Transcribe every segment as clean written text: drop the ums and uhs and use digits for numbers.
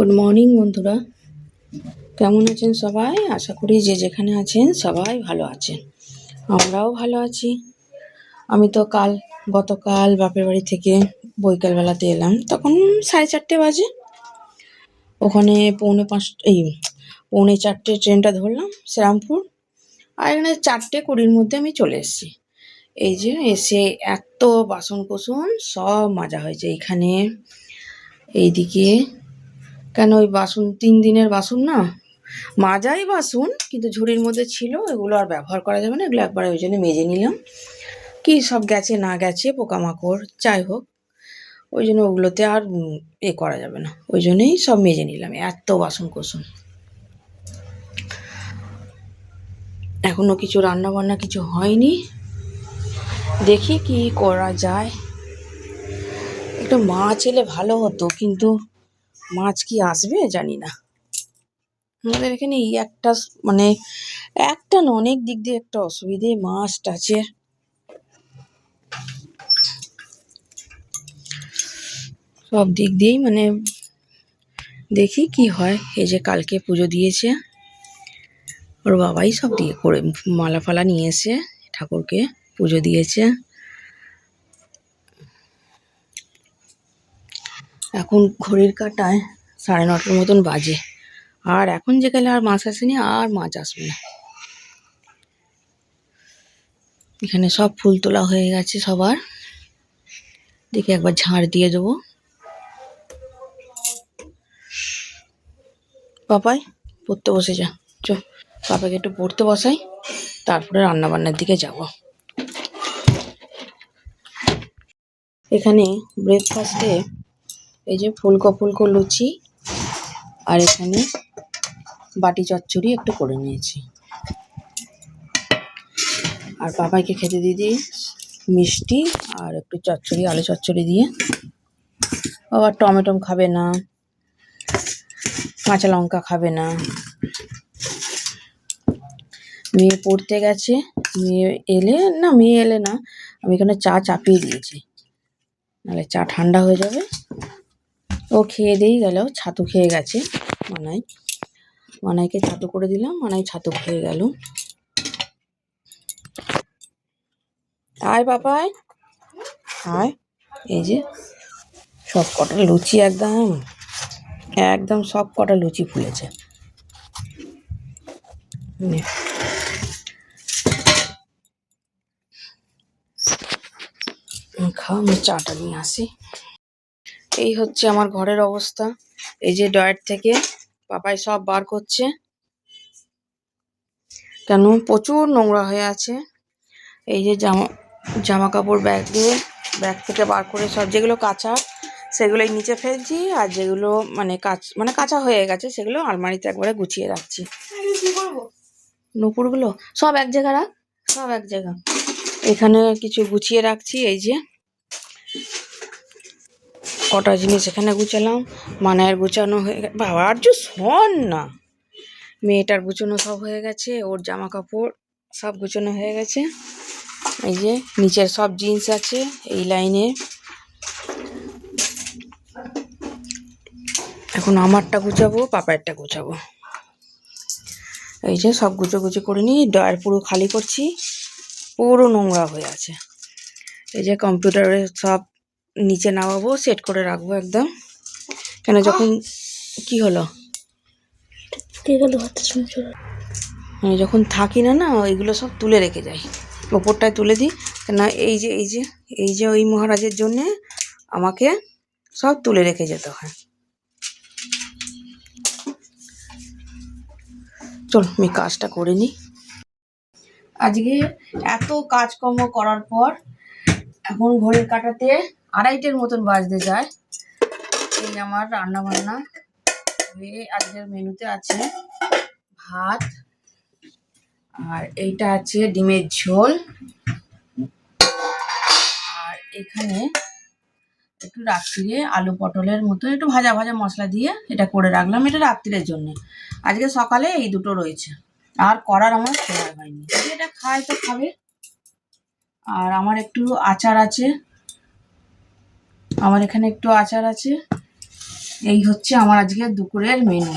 Good morning বন্ধুরা, কেমন আছেন সবাই? আশা করি যে যেখানে আছেন সবাই ভালো আছেন। আমরাও ভালো আছি। আমি তো গতকাল বাপের বাড়ি থেকে বৈকালবেলাতে এলাম, তখন 4:30 বাজে। ওখানে পৌনে 4টে ট্রেনটা ধরলাম শ্রীরামপুর, আর এখানে 4:20 মধ্যে আমি চলে এসেছি। এই যে এসে এত বাসন কোসন সব মাজা হয়েছে এইখানে, এইদিকে। কেন ওই বাসন 3 দিনের বাসন না, মাজাই বাসন, কিন্তু ঝুড়ির মধ্যে ছিল, এগুলো আর ব্যবহার করা যাবে না, এগুলো একবার ওই জন্য মেজে নিলাম। কি সব গেছে না গেছে পোকামাকড় যাই হোক, ওই জন্য ওগুলোতে আর করা যাবে না, ওই জন্যই সব মেজে নিলাম। এত বাসন কোসন, এখনো কিছু রান্না বান্না কিছু হয়নি, দেখি কি করা যায়। একটু মাছ এলে ভালো হতো, কিন্তু মাছ কি আসবে জানি না। আমাদের এখানে একটা একটা না, অনেক দিক দিয়ে একটা অসুবিধে, মাছ টাচের। সব দিক দিয়েই দেখি কি হয়। এই যে কালকে পুজো দিয়েছে, ওর বাবাই সব দিয়ে করে মালা ফালা নিয়ে এসে ঠাকুরকে পুজো দিয়েছে। এখন ঘড়ির কাঁটায় 9:30 মতন বাজে, আর এখন যে গেলে আর মাছ আসেনি, আর মাছ আসবে না। এখানে সব ফুল তোলা হয়ে গেছে সবার, দেখি একবার ঝাড় দিয়ে দেবো। পাপাই পড়তে বসে যা, পাপাকে একটু পড়তে বসাই, তারপরে রান্না বান্নার দিকে যাব। এখানে ব্রেকফাস্টে এই যে ফুলকো লুচি, আর এখানে বাটি চচ্চড়ি একটু করে নিয়েছি। আর পাপাইকে খেতে দিই মিষ্টি আর একটু চচ্চড়ি, আলু চচ্চড়ি দিয়ে। আবার টমেটো খাবে না, কাঁচা লঙ্কা খাবে না। মেয়ে পড়তে গেছে, মেয়ে এলে না, আমি এখানে চা চাপিয়ে দিয়েছি, নাহলে চা ঠান্ডা হয়ে যাবে। ও খেয়ে দিয়েই গেল, ছাতু খেয়ে গেছে। মানাইকে ছাতু করে দিলাম, মানাই ছাতু খেয়ে গেল। আয় পাপাই আয়। এই যে সব কটা লুচি, একদম সব কটা লুচি ফুলেছে। আমি চাটা নিয়ে আসি। এই হচ্ছে আমার ঘরের অবস্থা। এই যে ডয়েট থেকে পাপাই সব বার করছে, কেন প্রচুর নোংরা হয়ে আছে। এই যে জামা কাপড় ব্যাগ থেকে বার করে সব, যেগুলো কাঁচা সেগুলোই নিচে ফেলছি, আর যেগুলো কাঁচা হয়ে গেছে সেগুলো আলমারিতে একবারে গুছিয়ে রাখছি। নুপুরগুলো সব এক জায়গা রাখ, সব এক জায়গা। এখানে কিছু গুছিয়ে রাখছি। এই যে কটা জিনিস এখানে গুছালাম, মানায়ের গুছানো হয়ে গেছে। বাবা আর শোন না, মেয়েটার গুছানো সব হয়ে গেছে, ওর জামা কাপড় সব গুছানো হয়ে গেছে। এই যে নিচের সব জিন্স আছে এই লাইনে। এখন আমারটা গুছাবো, পাপায়েরটা গুছাবো। এই যে সব গুছোগুছি করে নিই, ড্রয়ার পুরো খালি করছি, পুরো নোংরা হয়ে আছে। এই যে কম্পিউটারে সব নিচে নামাবো, সেট করে রাখবো একদম। কেন যখন কি হলো, যখন থাকি না ওইগুলো সব তুলে রেখে যাই, ওপরটায় তুলে দিই। কেন এই যে ওই মহারাজের জন্যে আমাকে সব তুলে রেখে যেতে হয়। চল আমি কাজটা করে নিই। আজকে এত কাজকর্ম করার পর এখন ঘড়ির কাঁটাতে 2:30 মতন বাজতে যায়। এই আমার রান্না বান্না আজকের মেনুতে আছে ভাত, আর এইটা আছে ডিমের ঝোল, আর এখানে একটু রাত্রিরে আলু পটলের মতো একটু ভাজা ভাজা মশলা দিয়ে এটা করে রাখলাম, এটা রাত্রিরের জন্য। আজকে সকালে এই দুটো রয়েছে, আর করার আমার সময় হয়নি। এটা খায় তো খাবে। আর আমার একটু আচার আছে, আমার এখানে একটু আচার আছে, এই হচ্ছে আমার আজকে দুপুরের মেনু।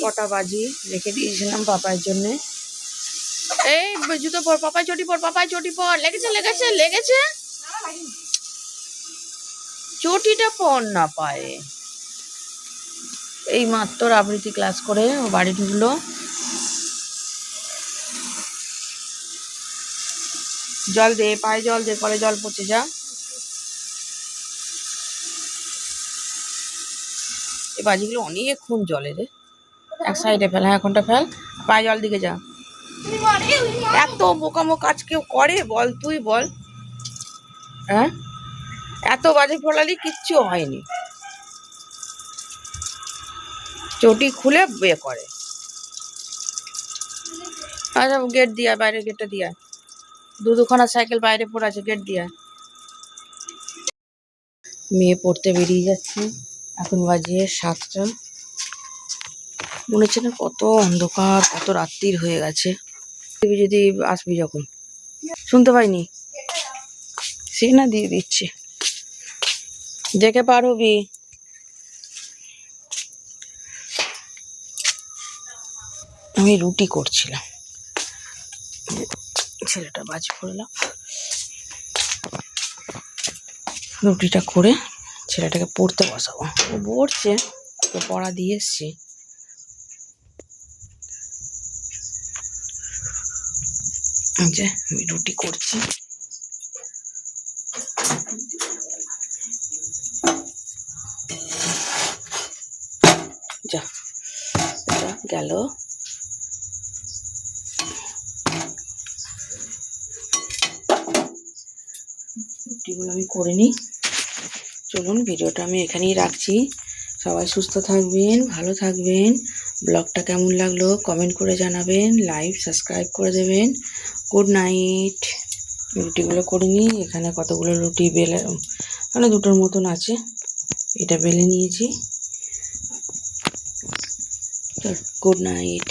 কটা বাজি রেখে দিয়েছিলাম পাপার জন্যে। এই জুতো পর, পাপাই চটি পর, পাপাই চটি পর। লেগেছে লেগেছে লেগেছে, চটিটা পর না পায়ে। এই মাত্র আবৃত্তি ক্লাস করে ও বাড়ি ঢুকলো। জল দে, পায়ে জল দে, কলে জল পড়ছে, যা। এই বাজিগুলো অনেকক্ষণ জলে রে। এক সাইডে ফেল, হ্যাঁ এখনটা ফেল, পায়ে জল দিকে যা। এত বোকামো কাজ কেউ করে বল, তুই বল। হ্যাঁ, এত বাজি ফোলালি কিচ্ছু হয়নি, চটি খুলে বে করে। আচ্ছা গেট দিয়া, বাইরের গেটটা দিয়া, দুখানা সাইকেল বাইরে পড়ে আছে, গেট দিয়া। মেয়ে পড়তে বেরিয়ে যাচ্ছে, এখন বাজে 7টা। মনে হচ্ছে না কত অন্ধকার, কত রাত্রির হয়ে গেছে। যদি আসবি যখন, শুনতে পাইনি, সে না দিয়ে দিচ্ছে, দেখে পার হবি। আমি রুটি করছিলাম, ছেলেটা বাজি পড়লাম, রুটিটা করে ছেলেটাকে পড়তে বসাবো। ও পড়ছে, তো পড়া দিয়ে এসছি। যে আমি রুটি করছি, যা গেল। রুটিগুলো আমি করে নিই। চলুন, ভিডিওটা আমি এখানেই রাখছি। সবাই সুস্থ থাকবেন, ভালো থাকবেন। ব্লগটা কেমন লাগলো কমেন্ট করে জানাবেন, লাইক সাবস্ক্রাইব করে দেবেন। Good night. রুটিগুলো করে নিই। এখানে কতগুলো রুটি বেলে, মানে 2টোর মতন আছে, এটা বেলে নিয়েছি। Good night.